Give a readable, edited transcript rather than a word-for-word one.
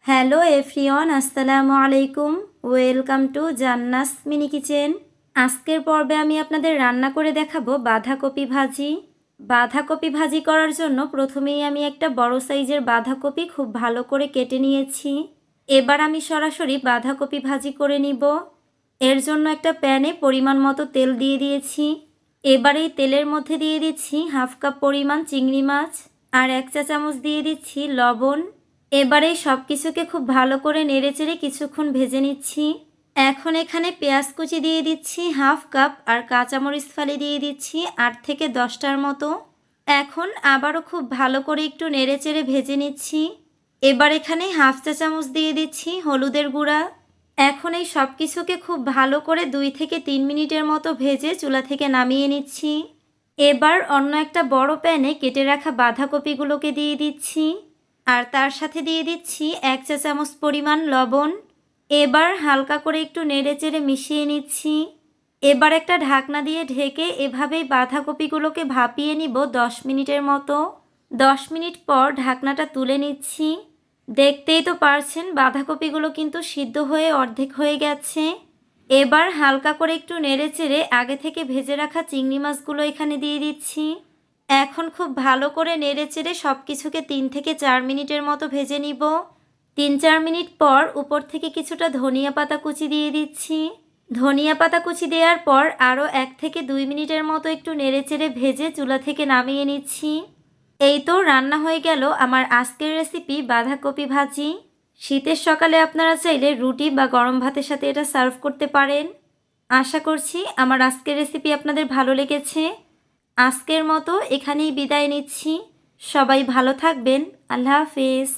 Hello everyone, আসসালামু আলাইকুম। Welcome to জান্নাস mini kitchen. আজকের পর্বে আমি আপনাদের রান্না করে দেখাবো বাঁধাকপি ভাজি। বাঁধাকপি ভাজি করার জন্য প্রথমেই আমি একটা বড় সাইজের বাঁধাকপি খুব ভালো করে কেটে নিয়েছি। এবার আমি সরাসরি বাঁধাকপি ভাজি করে নিব। এর জন্য একটা প্যানে পরিমাণ মতো তেল দিয়ে দিয়েছি। এবার এই তেলের মধ্যে দিয়ে দিচ্ছি হাফ কাপ পরিমাণ চিংড়ি মাছ আর 1 চা চামচ দিয়ে দিচ্ছি লবণ। এবারে সব কিছুকে খুব ভালো করে নেড়েচেড়ে কিছুক্ষণ ভেজে নিচ্ছি। এখন এখানে পেঁয়াজ কুচি দিয়ে দিচ্ছি হাফ কাপ আর কাঁচামরিচ ফালি দিয়ে দিচ্ছি 8 থেকে 10টার মতো। এখন আবারও খুব ভালো করে একটু নেড়েচেড়ে ভেজে নিচ্ছি। এবার এখানে হাফ চা চামচ দিয়ে দিচ্ছি হলুদের গুঁড়া। এখন এই সব কিছুকে খুব ভালো করে 2 থেকে 3 মিনিটের মতো ভেজে চুলা থেকে নামিয়ে নিচ্ছি। এবার অন্য একটা বড় প্যানে কেটে রাখা বাঁধাকপিগুলোকে দিয়ে দিচ্ছি আর তার সাথে দিয়ে দিচ্ছি 1 চা চামচ পরিমাণ লবণ। এবার হালকা করে একটু নেড়েচেড়ে মিশিয়ে নিচ্ছি। এবার একটা ঢাকনা দিয়ে ঢেকে এভাবেই বাঁধাকপিগুলোকে ভাপিয়ে নিব 10 মিনিটের মতো। 10 মিনিট পর ঢাকনাটা তুলে নিচ্ছি। দেখতেই তো পারছেন বাঁধাকপিগুলো কিন্তু সিদ্ধ হয়ে অর্ধেক হয়ে গেছে। এবার হালকা করে একটু নেড়েচেড়ে আগে থেকে ভেজে রাখা চিংড়ি মাছগুলো এখানে দিয়ে দিচ্ছি। এখন খুব ভালো করে নেড়েচেড়ে সব কিছুকে 3 থেকে 4 মিনিটের মতো ভেজে নিব। 3-4 মিনিট পর উপর থেকে কিছুটা ধনিয়া পাতা কুচি দিয়ে দিচ্ছি। ধনিয়া পাতা কুচি দেওয়ার পর আরও 1 থেকে 2 মিনিটের মতো একটু নেড়েচেড়ে ভেজে চুলা থেকে নামিয়ে নিচ্ছি। এই তো রান্না হয়ে গেল আমার আজকের রেসিপি বাঁধাকপি ভাজি। শীতের সকালে আপনারা চাইলে রুটি বা গরম ভাতের সাথে এটা সার্ভ করতে পারেন। আশা করছি আমার আজকের রেসিপি আপনাদের ভালো লেগেছে। আজকের মতো এখানেই বিদায় নিচ্ছি। সবাই ভালো থাকবেন। আল্লাহ হাফেজ।